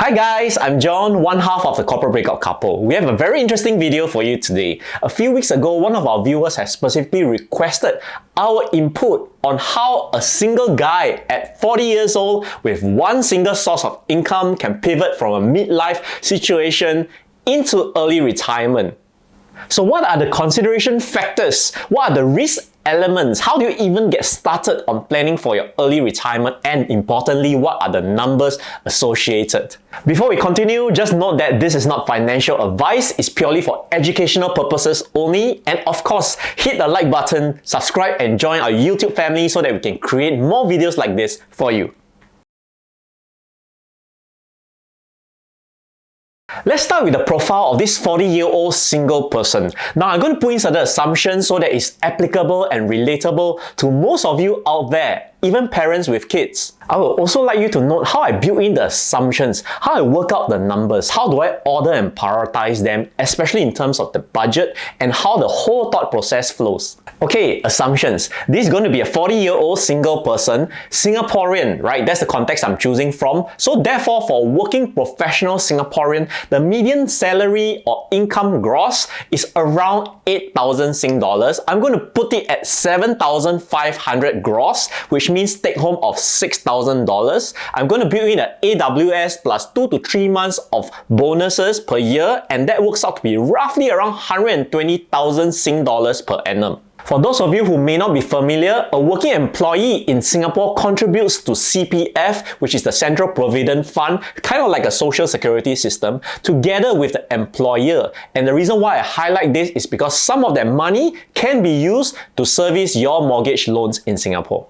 Hi guys, I'm John, one half of the Corporate Breakout couple. We have a very interesting video for you today. A few weeks ago, one of our viewers has specifically requested our input on how a single guy at 40 years old with one single source of income can pivot from a midlife situation into early retirement. So what are the consideration factors? What are the risk elements? How do you even get started on planning for your early retirement? And importantly, what are the numbers associated? Before we continue, just note that this is not financial advice. It's purely for educational purposes only. And of course, hit the like button, subscribe and join our YouTube family so that we can create more videos like this for you. Let's start with the profile of this 40-year-old single person. Now, I'm going to put in certain assumptions so that it's applicable and relatable to most of you out there, even parents with kids. I would also like you to note how I build in the assumptions, how I work out the numbers, how do I order and prioritize them, especially in terms of the budget and how the whole thought process flows. Okay, assumptions. This is going to be a 40-year-old single person, Singaporean, right? That's the context I'm choosing from. So therefore, for a working professional Singaporean, the median salary or income gross is around 8,000 Sing dollars. I'm going to put it at 7,500 gross, which means take home of $6,000. I'm going to build in an AWS plus 2 to 3 months of bonuses per year, and that works out to be roughly around 120,000 Sing dollars per annum. For those of you who may not be familiar, a working employee in Singapore contributes to CPF, which is the Central Provident Fund, kind of like a social security system, together with the employer. And the reason why I highlight this is because some of that money can be used to service your mortgage loans in Singapore.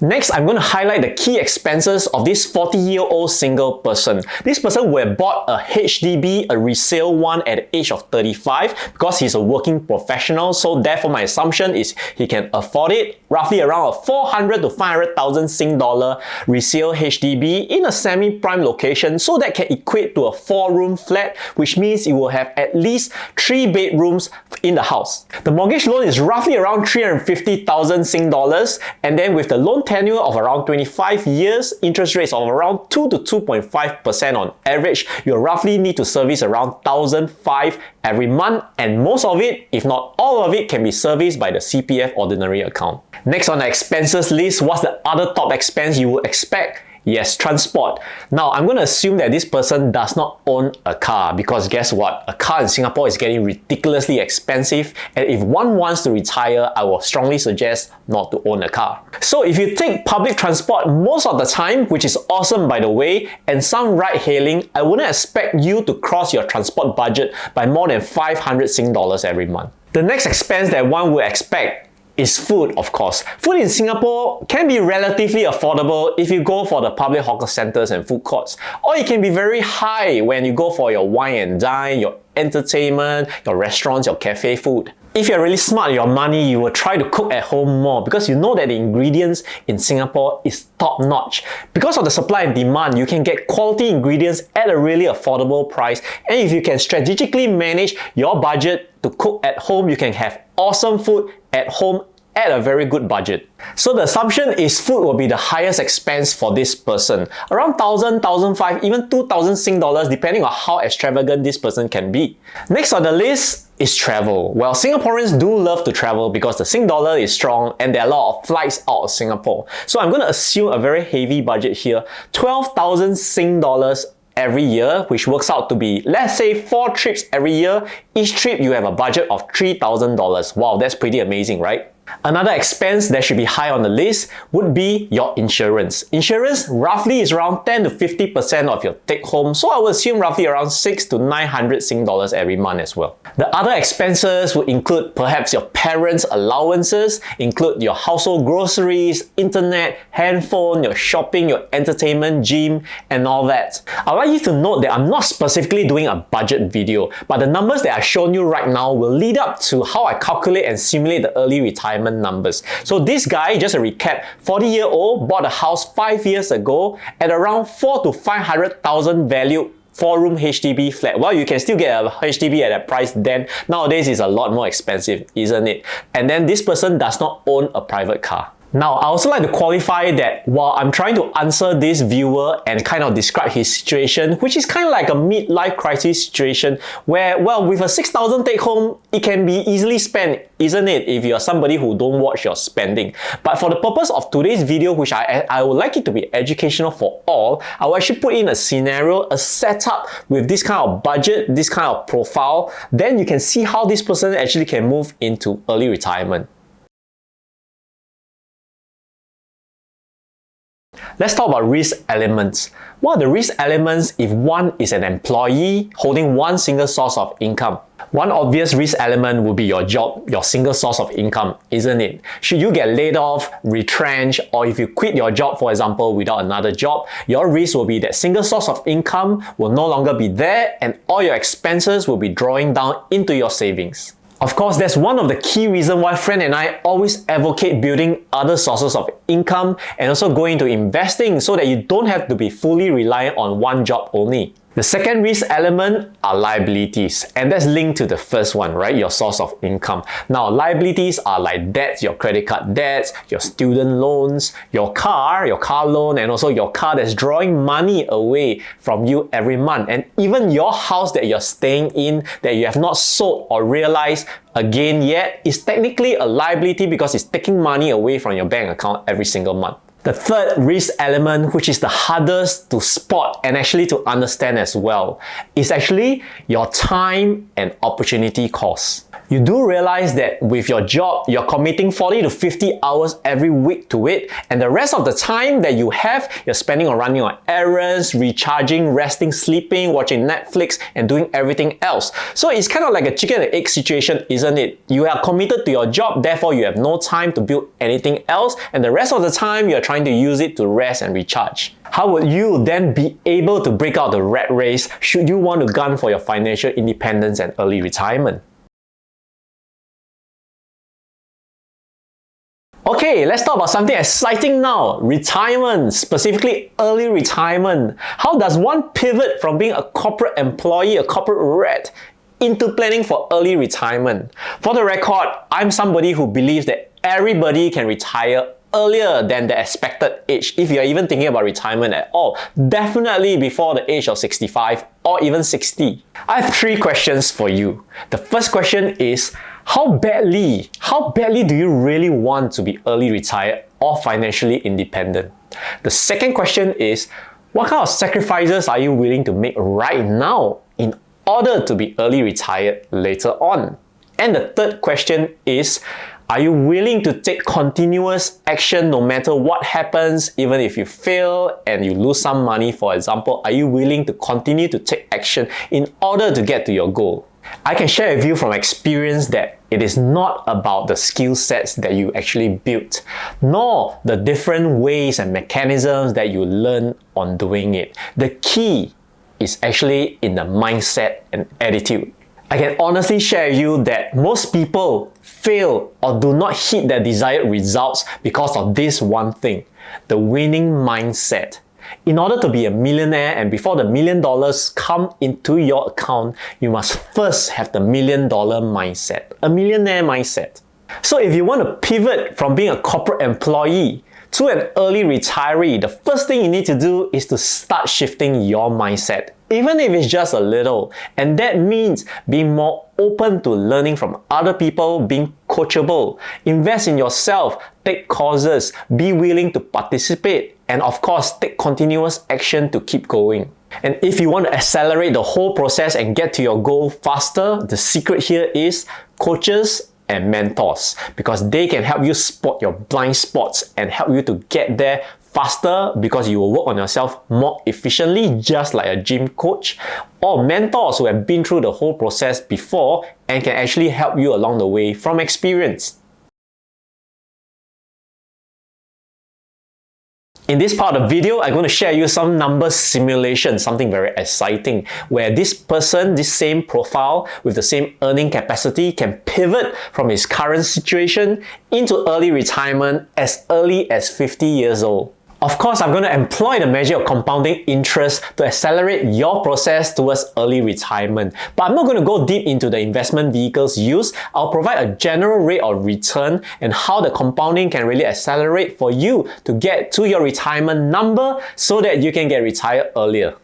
Next, I'm going to highlight the key expenses of this 40-year-old single person. This person will have bought a HDB, a resale one, at the age of 35 because he's a working professional. So therefore, my assumption is he can afford it, roughly around a 400 to 500,000 Sing dollar resale HDB in a semi-prime location. So that can equate to a 4-room flat, which means you will have at least 3 bedrooms in the house. The mortgage loan is roughly around 350,000 Sing dollars, and then with the loan tenure of around 25 years, interest rates of around 2 to 2.5% on average, you'll roughly need to service around 1,500 every month, and most of it, if not all of it, can be serviced by the CPF ordinary account. Next on the expenses list, what's the other top expense you would expect? Yes, transport. Now, I'm going to assume that this person does not own a car because guess what? A car in Singapore is getting ridiculously expensive, and if one wants to retire, I will strongly suggest not to own a car. So if you take public transport most of the time, which is awesome by the way, and some ride-hailing, I wouldn't expect you to cross your transport budget by more than 500 Sing dollars every month. The next expense that one would expect is food, of course. Food in Singapore can be relatively affordable if you go for the public hawker centers and food courts, or it can be very high when you go for your wine and dine, your entertainment, your restaurants, your cafe food. If you're really smart with your money, you will try to cook at home more because you know that the ingredients in Singapore is top notch. Because of the supply and demand, you can get quality ingredients at a really affordable price, and if you can strategically manage your budget to cook at home, you can have awesome food at home at a very good budget. So the assumption is food will be the highest expense for this person. Around 1,000, 1,500, even 2,000 Sing dollars depending on how extravagant this person can be. Next on the list is travel. Well, Singaporeans do love to travel because the Sing dollar is strong and there are a lot of flights out of Singapore. So I'm going to assume a very heavy budget here, 12,000 Sing dollars every year, which works out to be, let's say, 4 trips every year. Each trip you have a budget of $3,000. Wow, that's pretty amazing, right? Another expense that should be high on the list would be your insurance. Insurance roughly is around 10 to 50% of your take home, so I would assume roughly around 600 to 900 Sing dollars every month as well. The other expenses would include perhaps your parents' allowances, include your household groceries, internet, handphone, your shopping, your entertainment, gym, and all that. I'd like you to note that I'm not specifically doing a budget video, but the numbers that I've shown you right now will lead up to how I calculate and simulate the early retirement numbers. So this guy, just a recap, 40-year-old, bought a house 5 years ago at around 4 to 500,000 value 4-room HDB flat. Well, you can still get a HDB at that price then. Nowadays, it's a lot more expensive, isn't it? And then this person does not own a private car. Now, I also like to qualify that while I'm trying to answer this viewer and kind of describe his situation, which is kind of like a midlife crisis situation where, well, with a 6,000 take home, it can be easily spent, isn't it, if you're somebody who don't watch your spending. But for the purpose of today's video, which I would like it to be educational for all, I will actually put in a scenario, a setup with this kind of budget, this kind of profile. Then you can see how this person actually can move into early retirement. Let's talk about risk elements. What are the risk elements if one is an employee holding one single source of income? One obvious risk element would be your job, your single source of income, isn't it? Should you get laid off, retrenched, or if you quit your job, for example, without another job, your risk will be that single source of income will no longer be there and all your expenses will be drawing down into your savings. Of course, that's one of the key reasons why Fran and I always advocate building other sources of income and also going into investing so that you don't have to be fully reliant on one job only. The second risk element are liabilities, and that's linked to the first one, right? Your source of income. Now, liabilities are like debts, your credit card debts, your student loans, your car loan, and also your car that's drawing money away from you every month. And even your house that you're staying in that you have not sold or realized again yet is technically a liability because it's taking money away from your bank account every single month. The third risk element, which is the hardest to spot and actually to understand as well, is actually your time and opportunity cost. You do realize that with your job, you're committing 40 to 50 hours every week to it, and the rest of the time that you have, you're spending on running on errands, recharging, resting, sleeping, watching Netflix, and doing everything else. So it's kind of like a chicken and egg situation, isn't it? You are committed to your job, therefore you have no time to build anything else, and the rest of the time you're trying to use it to rest and recharge. How would you then be able to break out the rat race should you want to gun for your financial independence and early retirement? Okay, let's talk about something exciting now. Retirement, specifically early retirement. How does one pivot from being a corporate employee, a corporate rat, into planning for early retirement? For the record, I'm somebody who believes that everybody can retire earlier than the expected age, if you're even thinking about retirement at all. Definitely before the age of 65 or even 60. I have 3 questions for you. The first question is, how badly do you really want to be early retired or financially independent? The second question is, what kind of sacrifices are you willing to make right now in order to be early retired later on? And the third question is, are you willing to take continuous action no matter what happens, even if you fail and you lose some money, for example? Are you willing to continue to take action in order to get to your goal? I can share with you from experience that it is not about the skill sets that you actually built, nor the different ways and mechanisms that you learn on doing it. The key is actually in the mindset and attitude. I can honestly share with you that most people fail or do not hit their desired results because of this one thing, the winning mindset. In order to be a millionaire and before the $1 million come into your account, you must first have the $1 million mindset, a millionaire mindset. So if you want to pivot from being a corporate employee to an early retiree, the first thing you need to do is to start shifting your mindset, even if it's just a little. And that means being more open to learning from other people, being coachable, invest in yourself, take courses, be willing to participate, and of course, take continuous action to keep going. And if you want to accelerate the whole process and get to your goal faster, the secret here is coaches and mentors, because they can help you spot your blind spots and help you to get there faster because you will work on yourself more efficiently, just like a gym coach, or mentors who have been through the whole process before and can actually help you along the way from experience. In this part of the video, I'm going to share you some numbers simulation, something very exciting, where this person, this same profile with the same earning capacity can pivot from his current situation into early retirement as early as 50 years old. Of course, I'm going to employ the magic of compounding interest to accelerate your process towards early retirement. But I'm not going to go deep into the investment vehicles used. I'll provide a general rate of return and how the compounding can really accelerate for you to get to your retirement number so that you can get retired earlier.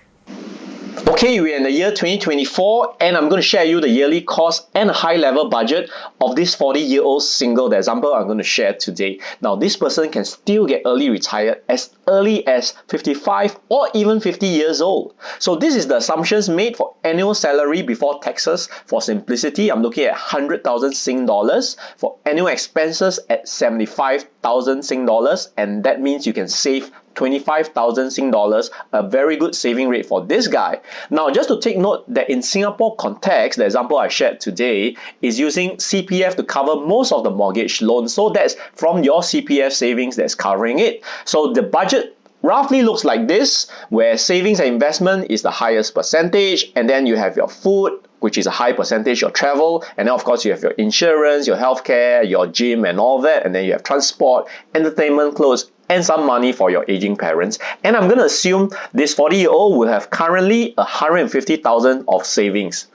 Okay, we're in the year 2024 and I'm going to share you the yearly cost and a high-level budget of this 40-year-old single, the example I'm going to share today. Now, this person can still get early retired as early as 55 or even 50 years old. So this is the assumptions made for annual salary before taxes. For simplicity, I'm looking at 100,000 Sing dollars, for annual expenses at 75,000 Sing dollars, and that means you can save 25,000 Sing dollars, a very good saving rate for this guy. Now, just to take note that in Singapore context, the example I shared today is using CPF to cover most of the mortgage loan. So that's from your CPF savings that's covering it. So the budget roughly looks like this, where savings and investment is the highest percentage, and then you have your food, which is a high percentage, your travel, and then of course you have your insurance, your healthcare, your gym and all that, and then you have transport, entertainment, clothes, and some money for your aging parents. And I'm going to assume this 40-year-old will have currently 150,000 of savings.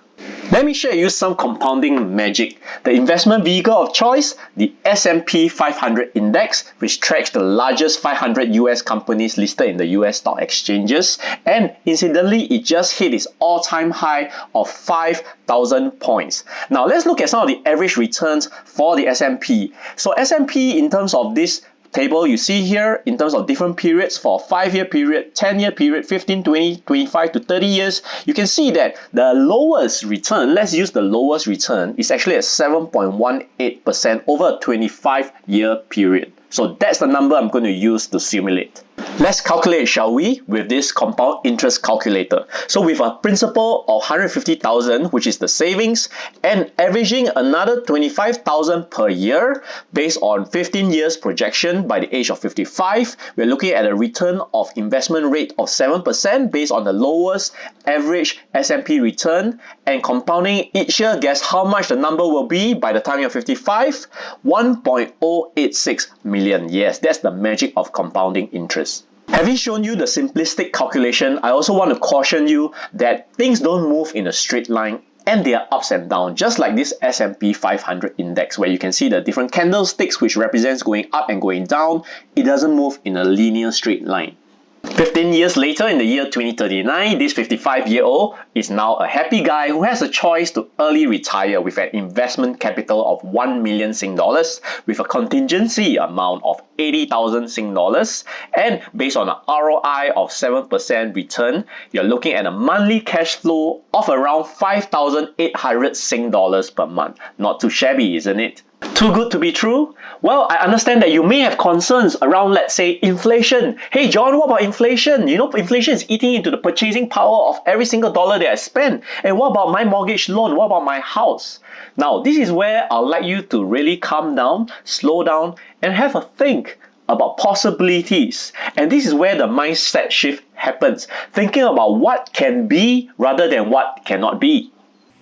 Let me share you some compounding magic. The investment vehicle of choice, the S&P 500 index, which tracks the largest 500 US companies listed in the US stock exchanges. And incidentally, it just hit its all-time high of 5,000 points. Now, let's look at some of the average returns for the S&P. So S&P, in terms of this table you see here, in terms of different periods, for 5-year period, 10-year period, 15, 20, 25 to 30 years, you can see that the lowest return, let's use the lowest return, is actually at 7.18% over a 25-year period. So that's the number I'm going to use to simulate. Let's calculate, shall we, with this compound interest calculator. So with a principal of 150,000, which is the savings, and averaging another 25,000 per year based on 15 years projection by the age of 55, we're looking at a return of investment rate of 7% based on the lowest average S&P return, and compounding each year, guess how much the number will be by the time you're 55? 1.086 million. Yes, that's the magic of compounding interest. Having shown you the simplistic calculation, I also want to caution you that things don't move in a straight line and they are ups and downs, just like this S&P 500 index, where you can see the different candlesticks which represents going up and going down. It doesn't move in a linear straight line. 15 years later, in the year 2039, this 55-year-old is now a happy guy who has a choice to early retire with an investment capital of 1 million Sing dollars, with a contingency amount of 80,000 Sing dollars, and based on an ROI of 7% return, you're looking at a monthly cash flow of around 5,800 Sing dollars per month. Not too shabby, isn't it? Too good to be true? Well, I understand that you may have concerns around, let's say, inflation. Hey John, what about inflation? You know, inflation is eating into the purchasing power of every single dollar that I spend. And what about my mortgage loan? What about my house? Now, this is where I'd like you to really calm down, slow down, and have a think about possibilities. And this is where the mindset shift happens. Thinking about what can be rather than what cannot be.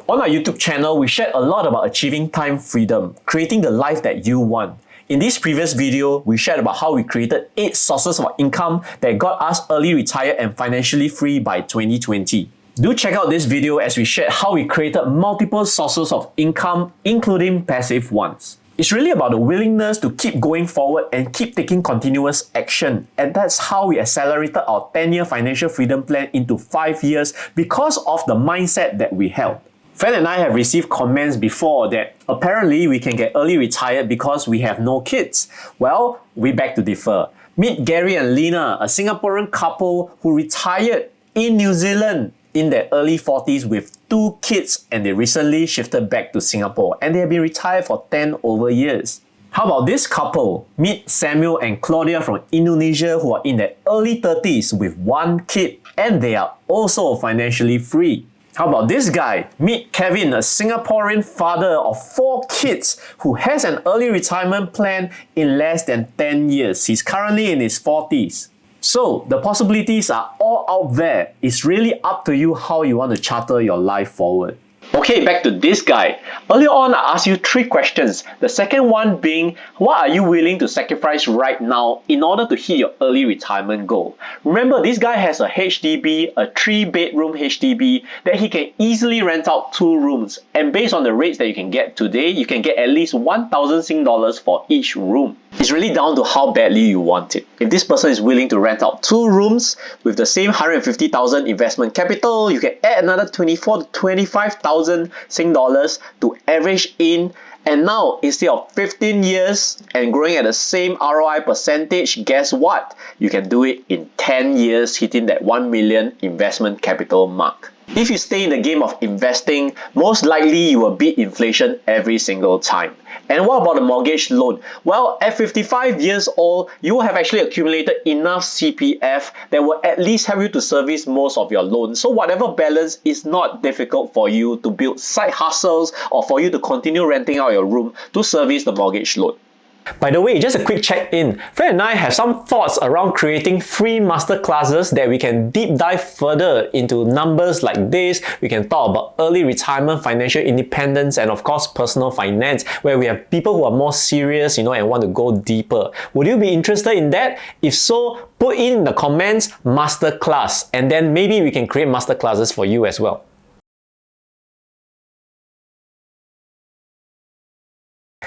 On our YouTube channel, we shared a lot about achieving time freedom, creating the life that you want. In this previous video, we shared about how we created 8 sources of income that got us early retired and financially free by 2020. Do check out this video as we shared how we created multiple sources of income, including passive ones. It's really about the willingness to keep going forward and keep taking continuous action. And that's how we accelerated our 10-year financial freedom plan into 5 years because of the mindset that we held. Fan and I have received comments before that apparently we can get early retired because we have no kids. Well, we beg to differ. Meet Gary and Lena, a Singaporean couple who retired in New Zealand in their early 40s with 2 kids, and they recently shifted back to Singapore and they have been retired for 10 over years. How about this couple? Meet Samuel and Claudia from Indonesia who are in their early 30s with 1 kid and they are also financially free. How about this guy? Meet Kevin, a Singaporean father of 4 kids who has an early retirement plan in less than 10 years. He's currently in his 40s. So the possibilities are all out there. It's really up to you how you want to charter your life forward. Okay, back to this guy. Earlier on, I asked you 3 questions. The second one being, what are you willing to sacrifice right now in order to hit your early retirement goal? Remember, this guy has a HDB, a 3-bedroom HDB, that he can easily rent out 2 rooms. And based on the rates that you can get today, you can get at least 1,000 Sing dollars for each room. It's really down to how badly you want it. If this person is willing to rent out 2 rooms with the same 150,000 investment capital, you can add another 24 to 25,000 Sing dollars to average in. And now, instead of 15 years and growing at the same ROI percentage, guess what? You can do it in 10 years, hitting that 1 million investment capital mark. If you stay in the game of investing, most likely you will beat inflation every single time. And what about the mortgage loan? Well, at 55 years old, you will have actually accumulated enough CPF that will at least help you to service most of your loans. So whatever balance is not difficult for you to build side hustles or for you to continue renting out your room to service the mortgage loan. By the way, just a quick check-in. Fred and I have some thoughts around creating free masterclasses that we can deep dive further into numbers like this. We can talk about early retirement, financial independence, and of course personal finance, where we have people who are more serious, and want to go deeper. Would you be interested in that? If so, put in the comments masterclass, and then maybe we can create masterclasses for you as well.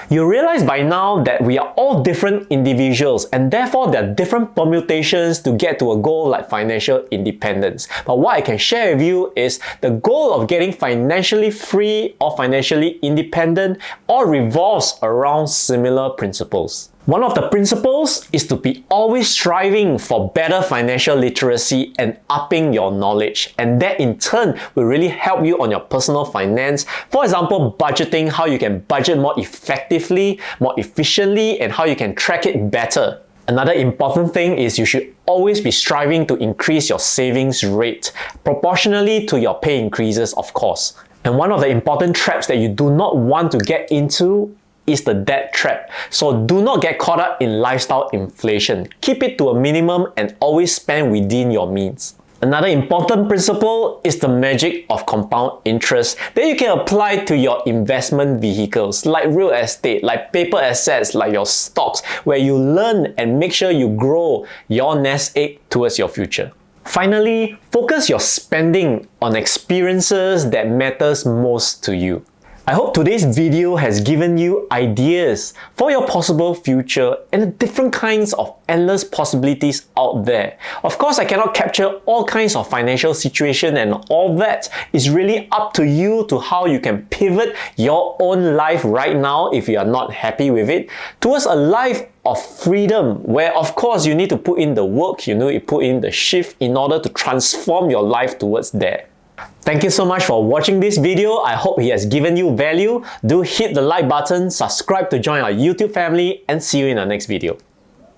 You realize by now that we are all different individuals, and therefore there are different permutations to get to a goal like financial independence. But what I can share with you is the goal of getting financially free or financially independent all revolves around similar principles. One of the principles is to be always striving for better financial literacy and upping your knowledge. And that in turn will really help you on your personal finance. For example, budgeting, how you can budget more effectively, more efficiently, and how you can track it better. Another important thing is you should always be striving to increase your savings rate, proportionally to your pay increases, of course. And one of the important traps that you do not want to get into is the debt trap. So do not get caught up in lifestyle inflation. Keep it to a minimum and always spend within your means. Another important principle is the magic of compound interest that you can apply to your investment vehicles like real estate, like paper assets, like your stocks, where you learn and make sure you grow your nest egg towards your future. Finally, focus your spending on experiences that matters most to you. I hope today's video has given you ideas for your possible future and the different kinds of endless possibilities out there. Of course, I cannot capture all kinds of financial situation, and all that is really up to you to how you can pivot your own life right now if you are not happy with it towards a life of freedom, where of course you need to put in the work, you put in the shift in order to transform your life towards there. Thank you so much for watching this video. I hope it has given you value. Do hit the like button, subscribe to join our YouTube family, and see you in our next video.